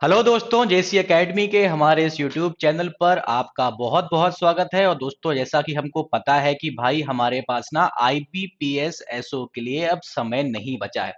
Hello दोस्तों, जेसी academy के हमारे इस यूट्यूब चैनल पर आपका बहुत बहुत स्वागत है। और दोस्तों, जैसा कि हमको पता है कि भाई हमारे पास ना आईबीपीएस एसओ के लिए अब समय नहीं बचा है।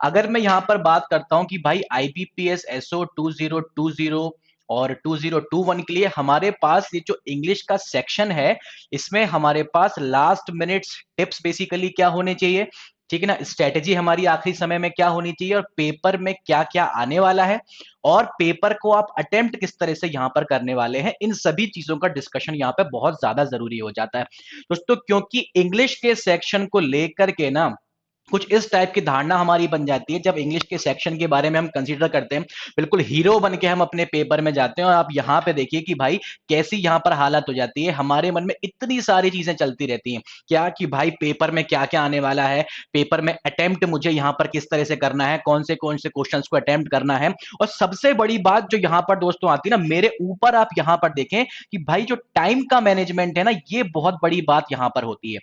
अगर मैं यहाँ पर बात करता हूँ कि भाई आईबीपीएस एसओ 2020 और 2021 के लिए हमारे पास ये जो इंग्लिश का सेक्शन है, इसमें हमारे पास लास्ट मिनट्स टिप्स बेसिकली क्या होने चाहिए, ठीक है ना, स्ट्रेटेजी हमारी आखिरी समय में क्या होनी चाहिए और पेपर में क्या क्या आने वाला है और पेपर को आप अटेम्प्ट किस तरह से यहां पर करने वाले हैं, इन सभी चीजों का डिस्कशन यहां पे बहुत ज्यादा जरूरी हो जाता है दोस्तों। क्योंकि इंग्लिश के सेक्शन को लेकर के ना कुछ इस टाइप की धारणा हमारी बन जाती है, जब इंग्लिश के सेक्शन के बारे में हम कंसीडर करते हैं, बिल्कुल हीरो बन के हम अपने पेपर में जाते हैं। और आप यहां पे देखिए कि भाई कैसी यहां पर हालत हो जाती है, हमारे मन में इतनी सारी चीजें चलती रहती हैं क्या कि भाई पेपर में क्या क्या आने वाला है, पेपर में अटेम्प्ट मुझे यहां पर किस तरह से करना है, कौन से क्वेश्चंस को अटेम्प्ट करना है। और सबसे बड़ी बात जो यहां पर दोस्तों आती है ना, मेरे ऊपर आप यहां पर देखें कि भाई जो टाइम का मैनेजमेंट है ना, ये बहुत बड़ी बात यहां पर होती है।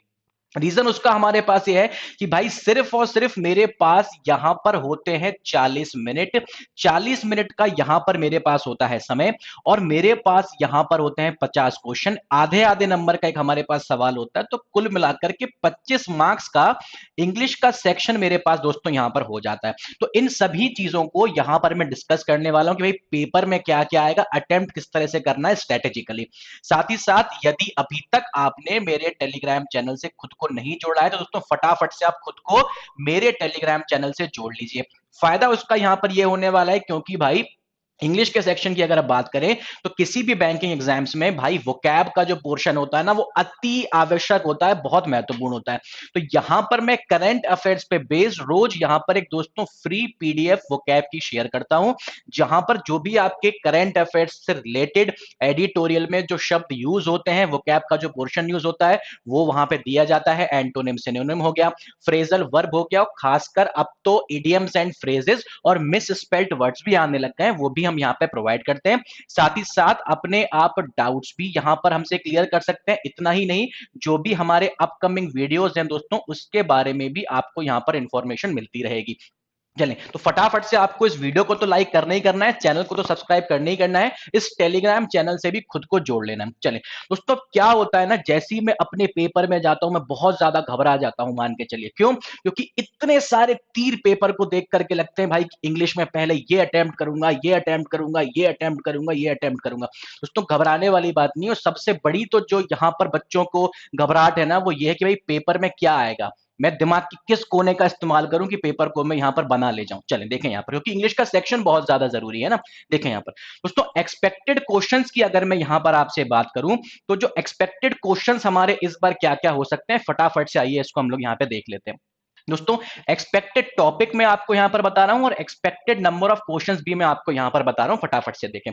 रीजन उसका हमारे पास ये है कि भाई सिर्फ और सिर्फ मेरे पास यहां पर होते हैं 40 मिनट। 40 मिनट का यहां पर मेरे पास होता है समय और मेरे पास यहां पर होते हैं 50 क्वेश्चन, आधे आधे नंबर का एक हमारे पास सवाल होता है। तो कुल मिलाकर के 25 मार्क्स का इंग्लिश का सेक्शन मेरे पास दोस्तों यहां पर हो जाता है। तो इन सभी चीजों को यहां पर मैं डिस्कस करने वाला हूं कि भाई पेपर में क्या क्या आएगा, अटेम्प्ट किस तरह से करना है स्ट्रेटेजिकली। साथ ही साथ यदि अभी तक आपने मेरे टेलीग्राम चैनल से खुद को नहीं जोड़ा है तो दोस्तों फटाफट से आप खुद को मेरे टेलीग्राम चैनल से जोड़ लीजिए। फायदा उसका यहां पर यह होने वाला है क्योंकि भाई इंग्लिश के सेक्शन की अगर आप बात करें तो किसी भी बैंकिंग एग्जाम्स में भाई वोकैब का जो पोर्शन होता है ना, वो अति आवश्यक होता है, बहुत महत्वपूर्ण होता है। तो यहां पर मैं करंट अफेयर्स पे बेस्ड रोज यहां पर एक दोस्तों फ्री पीडीएफ वोकैब की शेयर करता हूं, जहां पर जो भी आपके करंट अफेयर्स से रिलेटेड एडिटोरियल में जो शब्द यूज होते हैं, वोकैब का जो पोर्शन यूज होता है, वो वहां पे दिया जाता है। एंटोनिम सिनोनिम हो गया, फ्रेजल वर्ब हो गया, खासकर अब तो इडियम्स एंड फ्रेजेस और मिस स्पेल्ड वर्ड्स भी आने लग गए हैं, वो भी हम यहाँ पे प्रोवाइड करते हैं। साथ ही साथ अपने आप डाउट्स भी यहाँ पर हमसे क्लियर कर सकते हैं। इतना ही नहीं, जो भी हमारे अपकमिंग वीडियोस हैं दोस्तों, उसके बारे में भी आपको यहाँ पर इंफॉर्मेशन मिलती रहेगी। चलें तो फटाफट से आपको इस वीडियो को तो लाइक करना ही करना है, चैनल को तो सब्सक्राइब करना ही करना है, इस टेलीग्राम चैनल से भी खुद को जोड़ लेना है। चलें दोस्तों, क्या होता है ना, जैसे ही मैं अपने पेपर में जाता हूं मैं बहुत ज्यादा घबरा जाता हूं, मान के चलिए। क्यों? क्योंकि इतने सारे तीर पेपर को देख करके लगते हैं भाई इंग्लिश में पहले ये अटेम्प्ट करूंगा, ये अटेम्प्ट करूंगा, ये अटेम्प्ट करूंगा, ये अटेम्प्ट करूंगा। दोस्तों घबराने वाली बात नहीं है। और सबसे बड़ी तो जो यहां पर बच्चों को घबराहट है ना, वो ये है कि भाई पेपर में क्या आएगा, मैं दिमाग की किस कोने का इस्तेमाल करूं कि पेपर को मैं यहां पर बना ले जाऊं। चलें देखें यहां पर, क्योंकि इंग्लिश का सेक्शन बहुत ज्यादा जरूरी है ना। देखें यहां पर दोस्तों, एक्सपेक्टेड क्वेश्चंस की अगर मैं यहां पर आपसे बात करूं तो जो एक्सपेक्टेड क्वेश्चंस हमारे इस बार क्या क्या हो सकते हैं, फटाफट से आइए इसको हम लोग यहां पे देख लेते हैं। दोस्तों एक्सपेक्टेड टॉपिक मैं आपको यहां पर बता रहा हूं और एक्सपेक्टेड नंबर ऑफ क्वेश्चंस भी मैं आपको यहां पर बता रहा हूं, फटाफट से देखें।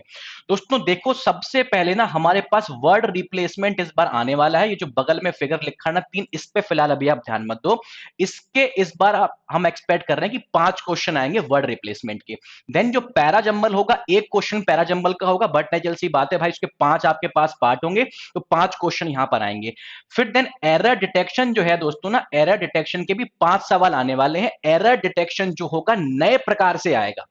दोस्तों देखो, सबसे पहले ना हमारे पास वर्ड रिप्लेसमेंट इस बार आने वाला है। ये जो बगल में फिगर लिखा है ना 3, इस पे फिलहाल अभी आप ध्यान मत दो। इसके इस बार हम एक्सपेक्ट कर रहे हैं कि 5 क्वेश्चन आएंगे वर्ड रिप्लेसमेंट के। देन जो पैरा जंबल होगा, एक क्वेश्चन पैरा जंबल का होगा, बट नेचुरल सी बात है भाई, उसके 5 आपके पास पार्ट होंगे, तो 5 क्वेश्चन यहां पर आएंगे। फिर देन एरर डिटेक्शन जो है दोस्तों ना, एरर डिटेक्शन के भी 5 सवाल आने वाले हैं। एरर डिटेक्शन जो होगा नए प्रकार से आएगा,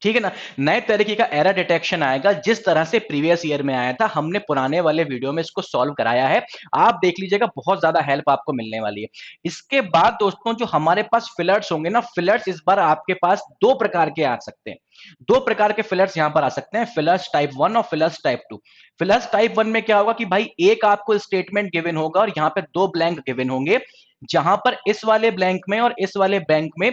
ठीक है ना, नए तरीके का एरर डिटेक्शन आएगा, जिस तरह से प्रीवियस ईयर में आया था। हमने पुराने वाले वीडियो में इसको सॉल्व कराया है, आप देख लीजिएगा, बहुत ज्यादा हेल्प आपको मिलने वाली है। इसके बाद दोस्तों जो हमारे पास फिलर्स होंगे ना, फिलर्स इस बार आपके पास 2 प्रकार के आ सकते हैं। 2 प्रकार के फिलर्स यहां पर आ सकते हैं, फिलर्स टाइप 1 और फिलर्स टाइप 2। फिलर्स टाइप 1 में क्या होगा कि भाई एक आपको स्टेटमेंट गिवन होगा और यहां पे 2 ब्लैंक गिवन होंगे, जहां पर इस वाले ब्लैंक में और इस वाले ब्लैंक में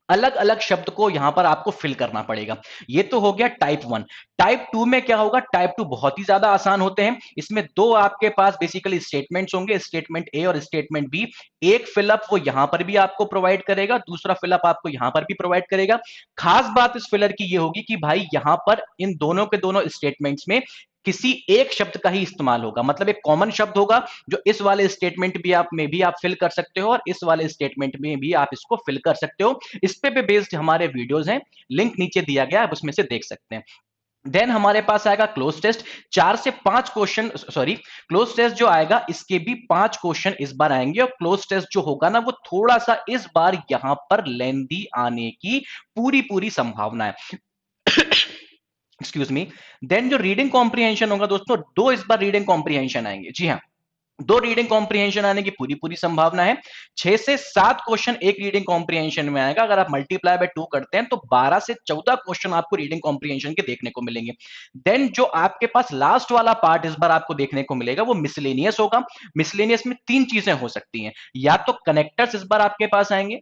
अलग अलग शब्द को यहां पर आपको फिल करना पड़ेगा। ये तो हो गया टाइप 1। टाइप 2 में क्या होगा, टाइप 2 बहुत ही ज्यादा आसान होते हैं। इसमें 2 आपके पास बेसिकली स्टेटमेंट्स होंगे, स्टेटमेंट ए और स्टेटमेंट बी। एक फिलअप वो यहां पर भी आपको प्रोवाइड करेगा, दूसरा फिलअप आपको यहां पर भी प्रोवाइड करेगा। खास बात इस फिलर की ये होगी कि भाई यहां पर इन दोनों के दोनों स्टेटमेंट्स में किसी एक शब्द का ही इस्तेमाल होगा, मतलब एक कॉमन शब्द होगा जो इस वाले स्टेटमेंट भी आप फिल कर सकते हो और इस वाले स्टेटमेंट में भी आप इसको फिल कर सकते हो। इस पे बेस्ड हमारे वीडियोस हैं, लिंक नीचे दिया गया, आप उसमें से देख सकते हैं। देन हमारे पास आएगा क्लोज टेस्ट, 4 से 5 क्वेश्चन, सॉरी, क्लोज टेस्ट जो आएगा इसके भी 5 क्वेश्चन इस बार आएंगे। और क्लोज टेस्ट जो होगा ना, वो थोड़ा सा इस बार यहां पर लेंदी आने की पूरी पूरी संभावना है। Excuse me. देन जो रीडिंग कॉम्प्रिहेंशन होगा दोस्तों, दो इस बार रीडिंग कॉम्प्रिहेंशन आएंगे। जी हाँ, दो रीडिंग कॉम्प्रिहेंशन आने की पूरी पूरी संभावना है। 6 से 7 क्वेश्चन एक रीडिंग कॉम्प्रिहेंशन में आएगा। अगर आप मल्टीप्लाई बाय 2 करते हैं तो 12 से 14 क्वेश्चन आपको रीडिंग कॉम्प्रिहेंशन के देखने को मिलेंगे। देन जो आपके पास लास्ट वाला पार्ट इस बार आपको देखने को मिलेगा वो मिसलेनियस होगा। मिसलेनियस में 3 चीजें हो सकती हैं, या तो कनेक्टर्स इस बार आपके पास आएंगे,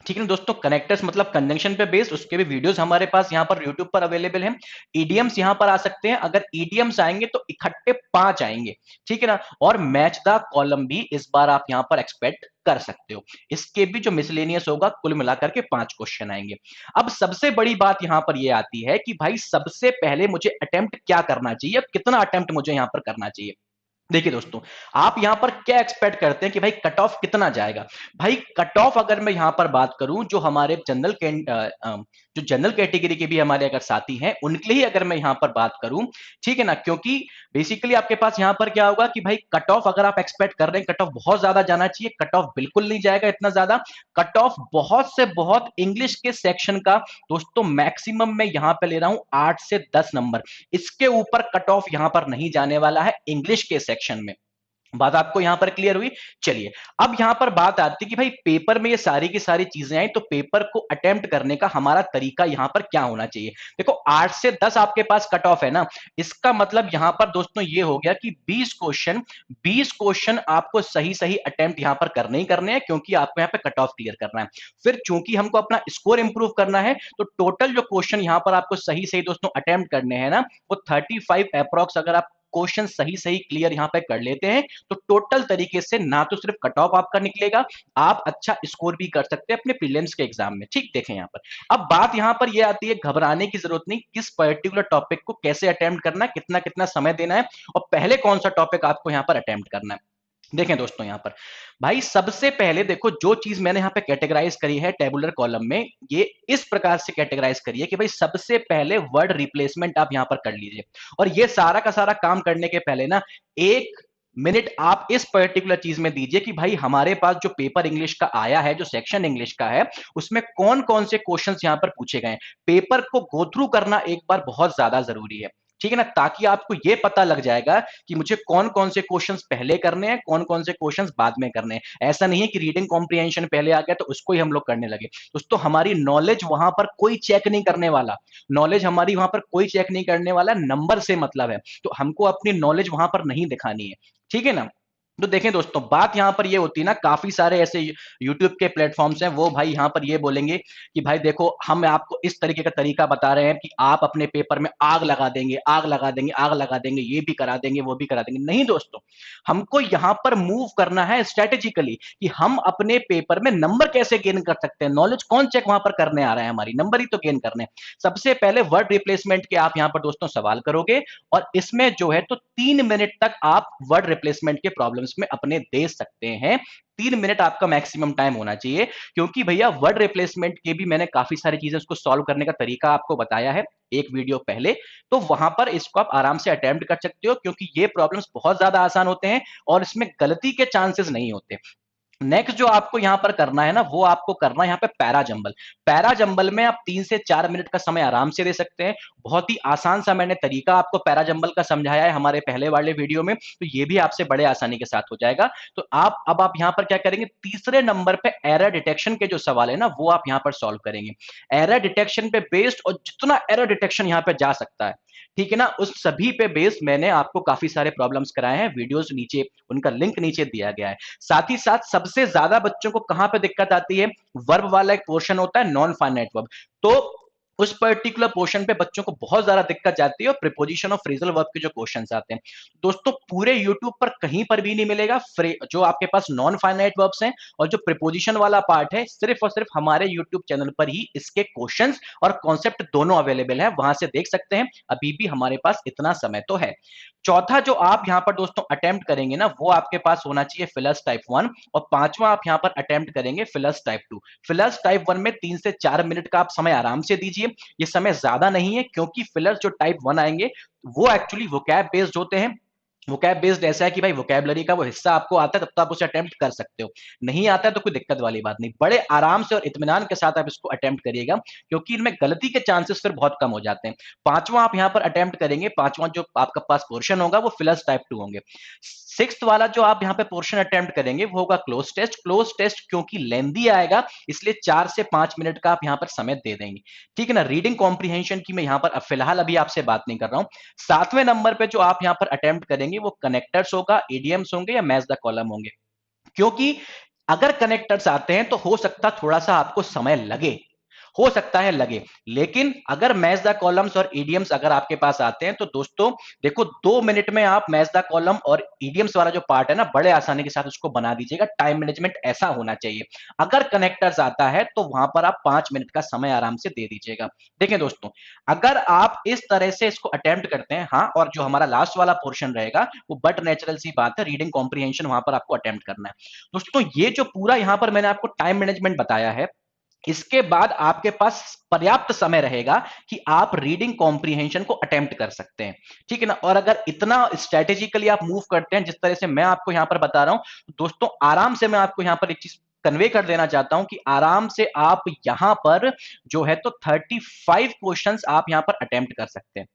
ठीक है ना दोस्तों। कनेक्टर्स मतलब कंजंक्शन पे बेस्ड, उसके भी वीडियोस हमारे पास यहां पर यूट्यूब पर अवेलेबल हैं। ईडीएम्स यहां पर आ सकते हैं, अगर ईडीएम्स आएंगे तो इकट्ठे 5 आएंगे, ठीक है ना। और मैच द कॉलम भी इस बार आप यहां पर एक्सपेक्ट कर सकते हो। इसके भी जो मिसलेनियस होगा कुल मिलाकर के 5 क्वेश्चन आएंगे। अब सबसे बड़ी बात यहां पर यह आती है कि भाई सबसे पहले मुझे अटेम्प्ट क्या करना चाहिए, कितना अटेम्प्ट मुझे यहां पर करना चाहिए। देखिए दोस्तों, आप यहां पर क्या एक्सपेक्ट करते हैं कि भाई कट ऑफ कितना जाएगा। भाई कट ऑफ अगर मैं यहां पर बात करूं, जो हमारे जो जनरल कैटेगरी के भी हमारे अगर साथी हैं उनके लिए ही अगर मैं यहां पर बात करूं, ठीक है ना, क्योंकि बेसिकली आपके पास यहां पर क्या होगा कि भाई कट ऑफ अगर आप एक्सपेक्ट कर रहे हैं कट ऑफ बहुत ज्यादा जाना चाहिए, कट ऑफ बिल्कुल नहीं जाएगा इतना ज्यादा। कट ऑफ बहुत से बहुत इंग्लिश के सेक्शन का दोस्तों मैक्सिमम मैं यहां पे ले रहा हूं 8 से 10 नंबर, इसके ऊपर कट ऑफ यहां पर नहीं जाने वाला है इंग्लिश के सेक्शन में। बात आपको यहां पर क्लियर हुई। चलिए, अब यहां पर बात आती है कि भाई पेपर में ये सारी की सारी चीजें आई, तो पेपर को अटेम्प्ट करने का हमारा तरीका यहां पर क्या होना चाहिए। देखो 8 से 10 आपके पास कट ऑफ है ना, इसका मतलब यहां पर दोस्तों ये हो गया कि 20 क्वेश्चन आपको सही सही अटेम्प्ट यहां पर करने ही करने हैं, क्योंकि आपको यहां पर कट ऑफ क्लियर करना है। फिर चूंकि हमको अपना स्कोर इंप्रूव करना है, तो टोटल जो क्वेश्चन यहां पर आपको सही सही दोस्तों अटेम्प्ट करने हैं ना, वो 35 अप्रॉक्स अगर आप क्वेश्चन सही सही क्लियर यहां पे कर लेते हैं, तो टोटल तरीके से ना तो सिर्फ कट ऑफ आपका निकलेगा, आप अच्छा स्कोर भी कर सकते हैं अपने प्रीलिम्स के एग्जाम में। ठीक, देखें यहां पर अब बात यहां पर यह आती है, घबराने की जरूरत नहीं, किस पर्टिकुलर टॉपिक को कैसे अटेम्प्ट करना है, कितना कितना समय देना है, और पहले कौन सा टॉपिक आपको यहां पर अटेम्प्ट करना है। देखें दोस्तों, यहां पर भाई सबसे पहले देखो, जो चीज मैंने यहां पे कैटेगराइज करी है टेबुलर कॉलम में, ये इस प्रकार से कैटेगराइज करी है कि भाई सबसे पहले वर्ड रिप्लेसमेंट आप यहां पर कर लीजिए। और ये सारा का सारा काम करने के पहले ना 1 मिनट आप इस पर्टिकुलर चीज में दीजिए कि भाई हमारे पास जो पेपर इंग्लिश का आया है, जो सेक्शन इंग्लिश का है, उसमें कौन कौन से क्वेश्चंस यहां पर पूछे गए हैं। पेपर को गो थ्रू करना एक बार बहुत ज्यादा जरूरी है, ठीक है ना, ताकि आपको यह पता लग जाएगा कि मुझे कौन कौन से क्वेश्चंस पहले करने हैं, कौन कौन से क्वेश्चंस बाद में करने हैं। ऐसा नहीं है कि रीडिंग कॉम्प्रिहेंशन पहले आ गया तो उसको ही हम लोग करने लगे। दोस्तों हमारी नॉलेज वहां पर कोई चेक नहीं करने वाला, नॉलेज हमारी वहां पर कोई चेक नहीं करने वाला, नंबर से मतलब है। तो हमको अपनी नॉलेज वहां पर नहीं दिखानी है, ठीक है ना। तो देखें दोस्तों, बात यहां पर ये होती है ना, काफी सारे ऐसे यूट्यूब के प्लेटफॉर्म्स हैं, वो भाई यहां पर ये बोलेंगे कि भाई देखो हम आपको इस तरीके का तरीका बता रहे हैं कि आप अपने पेपर में आग लगा देंगे, आग लगा देंगे, आग लगा देंगे, ये भी करा देंगे, वो भी करा देंगे। नहीं दोस्तों, हमको यहां पर मूव करना है स्ट्रेटेजिकली कि हम अपने पेपर में नंबर कैसे गेन कर सकते हैं। नॉलेज कौन चेक वहां पर करने आ रहा है, हमारी नंबर ही तो गेन करने। सबसे पहले वर्ड रिप्लेसमेंट के आप यहां पर दोस्तों सवाल करोगे, और इसमें जो है तो 3 मिनट तक आप वर्ड रिप्लेसमेंट के प्रॉब्लम्स में अपने दे सकते हैं। 3 मिनट आपका मैक्सिमम टाइम होना चाहिए, क्योंकि भैया वर्ड रिप्लेसमेंट के भी मैंने काफी सारी चीजें उसको सॉल्व करने का तरीका आपको बताया है एक वीडियो पहले, तो वहां पर इसको आप आराम से अटेम्प्ट कर सकते हो, क्योंकि ये प्रॉब्लम्स बहुत ज्यादा आसान होते हैं और इसमें गलती के चांसेस नहीं होते। नेक्स्ट जो आपको यहां पर करना है ना, वो आपको करना है यहां पे पैरा जंबल। पैरा जंबल में आप 3 से 4 मिनट का समय आराम से दे सकते हैं। बहुत ही आसान सा मैंने तरीका आपको पैरा जंबल का समझाया है हमारे पहले वाले वीडियो में, तो ये भी आपसे बड़े आसानी के साथ हो जाएगा। तो आप अब आप यहां पर क्या करेंगे, तीसरे नंबर पे एरर डिटेक्शन के जो सवाल है ना, वो आप यहां पर सॉल्व करेंगे। एरर डिटेक्शन पे बेस्ड, और जितना एरर डिटेक्शन यहां पे जा सकता है, ठीक है ना, उस सभी पे बेस्ड मैंने आपको काफी सारे प्रॉब्लम्स कराए हैं, वीडियोस नीचे उनका लिंक नीचे दिया गया है। साथ ही साथ सबसे ज्यादा बच्चों को कहां पे दिक्कत आती है, वर्ब वाला एक पोर्शन होता है नॉन फाइनाइट वर्ब, तो उस पर्टिकुलर पोर्शन पे बच्चों को बहुत ज्यादा दिक्कत जाती है, और प्रीपोजिशन और फ्रेजल वर्ब के जो क्वेश्चंस आते हैं दोस्तों पूरे यूट्यूब पर कहीं पर भी नहीं मिलेगा। जो आपके पास नॉन फाइनाइट वर्ब्स हैं और जो प्रीपोजिशन वाला पार्ट है, सिर्फ और सिर्फ हमारे यूट्यूब चैनल पर ही इसके क्वेश्चंस और कॉन्सेप्ट दोनों अवेलेबल है, वहां से देख सकते हैं। अभी भी हमारे पास इतना समय तो है। चौथा जो आप यहां पर दोस्तों अटेम्प्ट करेंगे ना, वो आपके पास होना चाहिए फिलर्स टाइप 1, और पांचवा आप यहां पर अटेम्प्ट करेंगे फिलर्स टाइप 2। फिलर्स टाइप 1 में 3 से 4 मिनट का आप समय आराम से दीजिए, ये समय ज्यादा नहीं है, क्योंकि फिलर्स जो टाइप 1 आएंगे वो एक्चुअली वोकैब बेस्ड होते हैं, वोकैब बेस्ड ऐसा है कि भाई वोकैबलरी का वो हिस्सा आपको आता है तब तो आप उसे अटेम्प्ट कर सकते हो, नहीं आता है तो कोई दिक्कत वाली बात नहीं, बड़े आराम से और इत्मीनान के साथ आप इसको अटेम्प्ट करिएगा, क्योंकि इनमें गलती के चांसेस फिर बहुत कम हो जाते हैं। पांचवा आप यहां पर अटेम्प्ट करेंगे, पांचवा जो आपका पास पोर्शन होगा वो फिलर्स टाइप 2 होंगे। सिक्स्थ वाला जो आप यहाँ पे पोर्शन अटेम्प्ट करेंगे वो होगा क्लोज टेस्ट। क्लोज टेस्ट क्योंकि लेंदी आएगा इसलिए 4 से 5 मिनट का आप यहाँ पर समय दे देंगे, ठीक है ना। रीडिंग कॉम्प्रीहेंशन की मैं यहाँ पर फिलहाल अभी आपसे बात नहीं कर रहा हूँ। सातवें नंबर पे जो आप यहां पर अटेम्प्ट करेंगे वो कनेक्टर्स होगा, ईडीएम्स होंगे या मैच द कॉलम होंगे, क्योंकि अगर कनेक्टर्स आते हैं तो हो सकता थोड़ा सा आपको समय लगे, हो सकता है लगे, लेकिन अगर मैच द कॉलम्स और ईडीएम्स अगर आपके पास आते हैं तो दोस्तों देखो 2 मिनट में आप मैच द कॉलम और ईडीएम्स वाला जो पार्ट है ना बड़े आसानी के साथ उसको बना दीजिएगा। टाइम मैनेजमेंट ऐसा होना चाहिए। अगर कनेक्टर्स आता है तो वहां पर आप 5 मिनट का समय आराम से दे दीजिएगा। देखें दोस्तों, अगर आप इस तरह से इसको अटेम्प्ट करते हैं, हाँ, और जो हमारा लास्ट वाला पोर्शन रहेगा वो बट नेचुरल सी बात है, रीडिंग कॉम्प्रीहेंशन वहां पर आपको अटेम्प्ट करना है। दोस्तों ये जो पूरा यहां पर मैंने आपको टाइम मैनेजमेंट बताया है, इसके बाद आपके पास पर्याप्त समय रहेगा कि आप रीडिंग कॉम्प्रीहेंशन को अटेम्प्ट कर सकते हैं, ठीक है ना। और अगर इतना स्ट्रेटेजिकली आप मूव करते हैं जिस तरह से मैं आपको यहां पर बता रहा हूं, तो दोस्तों आराम से मैं आपको यहां पर एक चीज कन्वे कर देना चाहता हूं कि आराम से आप यहां पर जो है तो 35 क्वेश्चंस आप यहां पर अटेम्प्ट कर सकते हैं।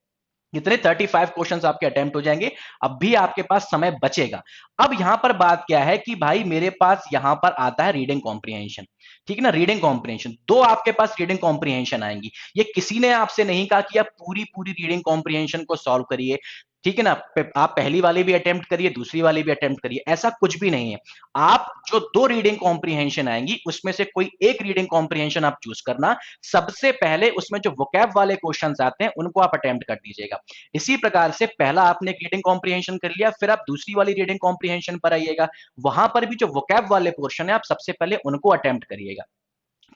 कितने 35 क्वेश्चंस आपके अटेम्प्ट हो जाएंगे। अब भी आपके पास समय बचेगा। अब यहां पर बात क्या है कि भाई मेरे पास यहां पर आता है रीडिंग कॉम्प्रीहेंशन, ठीक है ना। रीडिंग कॉम्प्रीहेंशन दो आपके पास रीडिंग कॉम्प्रीहेंशन आएंगी। ये किसी ने आपसे नहीं कहा कि आप पूरी पूरी रीडिंग कॉम्प्रीहेंशन को सॉल्व करिए, ठीक है ना। आप पहली वाली भी अटेम्प्ट करिए, दूसरी वाली भी अटेम्प्ट करिए, ऐसा कुछ भी नहीं है। आप जो दो रीडिंग कॉम्प्रीहेंशन आएंगी उसमें से कोई एक रीडिंग कॉम्प्रीहेंशन आप चूज करना। सबसे पहले उसमें जो वोकैब वाले क्वेश्चंस आते हैं उनको आप अटेम्प्ट कर दीजिएगा। इसी प्रकार से पहला आपने एक रीडिंग कॉम्प्रीहेंशन कर लिया, फिर आप दूसरी वाली रीडिंग कॉम्प्रीहेंशन पर आइएगा। वहां पर भी जो वोकैब वाले पोर्शन है आप सबसे पहले उनको अटेम्प्ट करिएगा,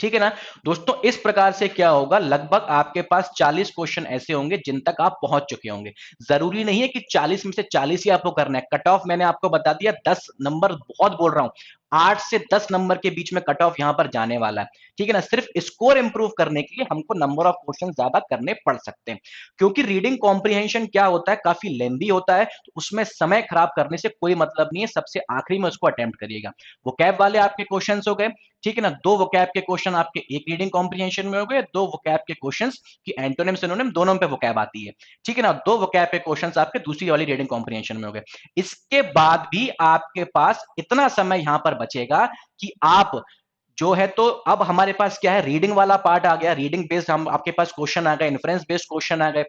ठीक है ना। दोस्तों इस प्रकार से क्या होगा, लगभग आपके पास 40 क्वेश्चन ऐसे होंगे जिन तक आप पहुंच चुके होंगे। जरूरी नहीं है कि 40 में से 40 ही आपको करना है। कट ऑफ मैंने आपको बता दिया, 10 नंबर बहुत बोल रहा हूं, 8 से 10 नंबर के बीच में कट ऑफ यहां पर जाने वाला है, ठीक है ना। सिर्फ स्कोर इंप्रूव करने के लिए हमको नंबर ऑफ क्वेश्चन ज्यादा करने पड़ सकते हैं, क्योंकि रीडिंग कॉम्प्रीहेंशन क्या होता है, काफी लेंदी होता है, तो उसमें समय खराब करने से कोई मतलब नहीं है। सबसे आखिरी में उसको अटेम्प्ट करिएगा। वो कैब वाले आपके क्वेश्चन हो गए, ठीक है ना। दो वोकैब के क्वेश्चन आपके एक रीडिंग कॉम्प्रीहेंशन में हो गए, दो वोकैब के क्वेश्चंस की एंटोनिम सिनोनिम दोनों पे वोकैब आती है, ठीक है ना। दो वोकैब के क्वेश्चंस आपके दूसरी वाली रीडिंग कॉम्प्रीहेंशन में हो गए। इसके बाद भी आपके पास इतना समय यहां पर बचेगा कि आप जो है तो अब हमारे पास क्या है, रीडिंग वाला पार्ट आ गया, रीडिंग बेस्ड हम आपके पास क्वेश्चन आ गए, इन्फ्रेंस बेस्ड क्वेश्चन आ गए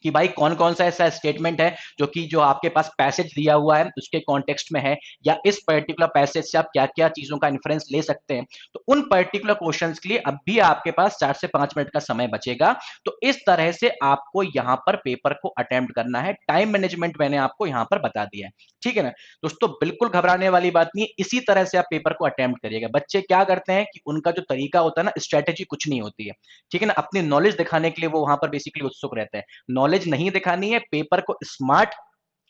कि भाई कौन कौन सा ऐसा स्टेटमेंट है जो आपके पास पैसेज दिया हुआ है उसके कॉन्टेक्स्ट में है, या इस पर्टिकुलर पैसेज से आप क्या क्या चीजों का इन्फ्रेंस ले सकते हैं। तो उन पर्टिकुलर क्वेश्चंस के लिए अब भी आपके पास 4 से 5 मिनट का समय बचेगा। तो इस तरह से आपको यहां पर पेपर को अटेम्प्ट करना है। टाइम मैनेजमेंट मैंने आपको यहां पर बता दिया है, ठीक है ना। दोस्तों बिल्कुल घबराने वाली बात नहीं है, इसी तरह से आप पेपर को अटेम्प्ट करिएगा। बच्चे क्या करते हैं कि उनका जो तरीका होता है ना, स्ट्रेटेजी कुछ नहीं होती है, ठीक है ना। अपनी नॉलेज दिखाने के लिए वो वहां पर बेसिकली उत्सुक रहते हैं। नॉलेज नहीं दिखानी है, पेपर को स्मार्ट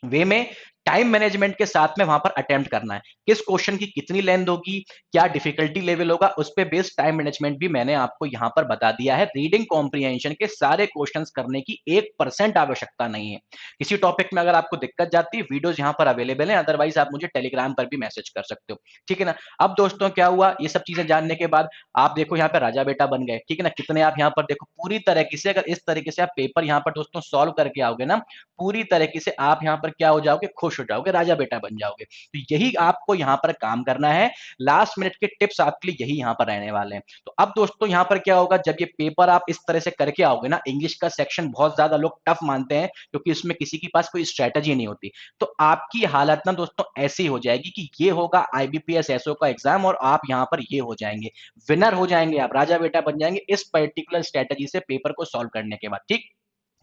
वे में टाइम मैनेजमेंट के साथ में वहां पर अटेम्प्ट करना है। किस क्वेश्चन की कितनी लेंथ होगी, क्या डिफिकल्टी लेवल होगा, उस पे बेस्ड टाइम मैनेजमेंट भी मैंने आपको यहां पर बता दिया है। रीडिंग कॉम्प्रीहेंशन के सारे क्वेश्चंस करने की 1% आवश्यकता नहीं है। किसी टॉपिक में अगर आपको दिक्कत जाती है, वीडियोस यहां पर अवेलेबल है, अदरवाइज आप मुझे टेलीग्राम पर भी मैसेज कर सकते हो, ठीक है ना। अब दोस्तों क्या हुआ, ये सब चीजें जानने के बाद आप देखो यहाँ पे राजा बेटा बन गए, ठीक है ना। कितने आप यहाँ पर देखो पूरी तरीके से, अगर इस तरीके से आप पेपर यहाँ पर दोस्तों सॉल्व करके आओगे ना, पूरी तरीके से आप यहां पर क्या हो जाओगे, खुश हो जाओगे, राजा बेटा बन जाओगे। तो यही आपको यहां पर काम करना है। लास्ट मिनट के टिप्स आपके लिए यही यहां पर रहने वाले हैं। तो अब दोस्तों यहां पर क्या होगा, जब ये पेपर आप इस तरह से करके आओगे ना, इंग्लिश का सेक्शन बहुत ज्यादा लोग टफ मानते हैं क्योंकि इसमें किसी के पास कोई स्ट्रेटजी नहीं होती। तो आपकी हालत ना दोस्तों ऐसी हो जाएगी कि ये होगा आईबीपीएस एसओ का एग्जाम और आप यहां पर ये हो जाएंगे, विनर हो जाएंगे, आप राजा बेटा बन जाएंगे इस पर्टिकुलर स्ट्रेटजी से पेपर को सॉल्व करने के बाद, ठीक।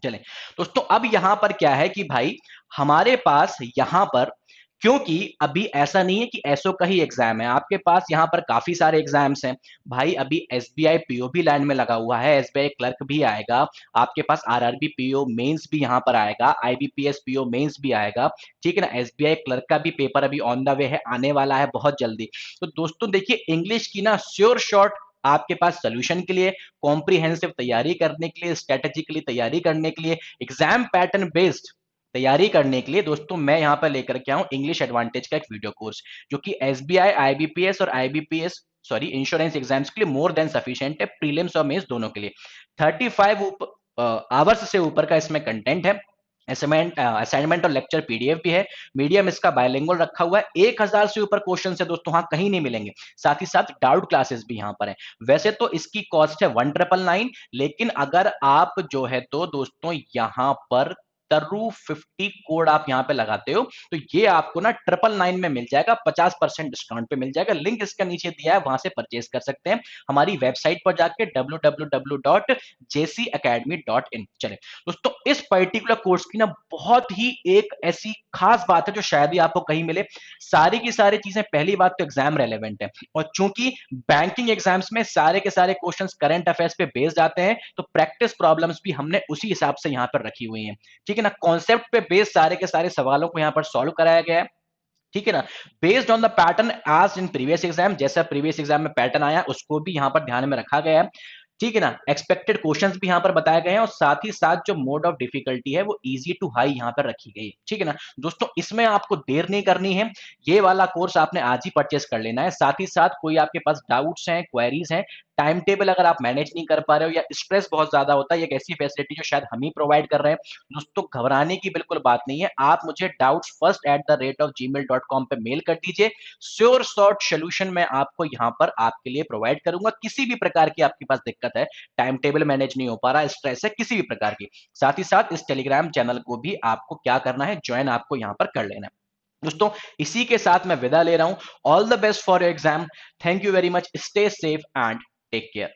चलें दोस्तों, अब यहां पर क्या है कि भाई हमारे पास यहां पर, क्योंकि अभी ऐसा नहीं है कि एसओ का ही एग्जाम है, आपके पास यहां पर काफी सारे एग्जाम्स हैं भाई। अभी एसबीआई पीओ भी लाइन में लगा हुआ है, एसबीआई क्लर्क भी आएगा, आपके पास आरआरबी पीओ मेंस भी यहां पर आएगा, आईबीपीएस पीओ मेंस भी आएगा, ठीक है ना। एसबीआई क्लर्क का भी पेपर अभी ऑन द वे है, आने वाला है बहुत जल्दी। तो दोस्तों देखिए, इंग्लिश की ना श्योर शॉट आपके पास सोल्यूशन के लिए, कॉम्प्रिहेंसिव तैयारी करने के लिए, स्ट्रेटेजिकली तैयारी करने के लिए, एग्जाम पैटर्न बेस्ड तैयारी करने के लिए दोस्तों मैं यहाँ पर लेकर के आऊँ इंग्लिश एडवांटेज का एक वीडियो कोर्स, जो कि एसबीआई, आईबीपीएस और आईबीपीएस सॉरी इंश्योरेंस एग्जाम्स के लिए मोर देन सफिशिएंट है, प्रीलिम्स और मेंस दोनों के लिए। 35 आवर्स से ऊपर का इसमें कंटेंट है। असाइनमेंट और लेक्चर पीडीएफ भी है। मीडियम इसका बायलिंगुअल रखा हुआ है। 1000 से ऊपर क्वेश्चन है दोस्तों, हाँ कहीं नहीं मिलेंगे। साथ ही साथ डाउट क्लासेस भी यहाँ पर है। वैसे तो इसकी कॉस्ट है 1999, लेकिन अगर आप जो है तो दोस्तों यहाँ पर TRU50 कोड आप यहाँ पे लगाते हो तो ये आपको ना 999 में मिल जाएगा, 50% डिस्काउंट पे मिल जाएगा। लिंक इसका नीचे दिया है, वहां से परचेज कर सकते हैं हमारी वेबसाइट पर जाके www.jcacademy.in। चले दोस्तों, इस पर्टिकुलर कोर्स की ना बहुत ही एक ऐसी खास बात है जो शायद ही आपको कहीं मिले। सारी की सारी चीजें, पहली बात तो एग्जाम रेलेवेंट है, और चूंकि बैंकिंग एग्जाम्स में सारे के सारे क्वेश्चंस करंट अफेयर्स पे बेस्ड आते हैं, तो प्रैक्टिस प्रॉब्लम्स भी हमने उसी हिसाब से यहां पर रखी हुई हैं। ठीक है ना, कॉन्सेप्ट पे बेस्ड सारे के सारे सवालों को यहां पर सॉल्व कराया गया है। ठीक है ना, बेस्ड ऑन द पैटर्न आज इन प्रीवियस एग्जाम, जैसा प्रीवियस एग्जाम में पैटर्न आया उसको भी यहां पर ध्यान में रखा गया है। ठीक है ना, एक्सपेक्टेड क्वेश्चंस भी यहां पर बताए गए हैं, और साथ ही साथ जो मोड ऑफ डिफिकल्टी है वो इजी टू हाई यहां पर रखी गई है। ठीक है ना दोस्तों, इसमें आपको देर नहीं करनी है, ये वाला कोर्स आपने आज ही परचेस कर लेना है। साथ ही साथ कोई आपके पास डाउट्स हैं, क्वेरीज हैं, टाइम टेबल अगर आप मैनेज नहीं कर पा रहे हो या स्ट्रेस बहुत ज्यादा होता है, एक ऐसी फैसिलिटी जो शायद हम ही प्रोवाइड कर रहे हैं दोस्तों, घबराने की बिल्कुल बात नहीं है। आप मुझे doubts1@gmail.com पे मेल कर दीजिए। श्योर शॉर्ट सोल्यूशन मैं आपको यहां पर आपके लिए प्रोवाइड करूंगा। किसी भी प्रकार की आपके पास दिक्कत है, टाइम टेबल मैनेज नहीं हो पा रहा, स्ट्रेस है, किसी भी प्रकार की, साथ ही साथ इस टेलीग्राम चैनल को भी आपको क्या करना है, ज्वाइन आपको यहां पर कर लेना है। दोस्तों, इसी के साथ मैं विदा ले रहा हूं। All the best for your exam. Thank you very much. Stay safe and take care.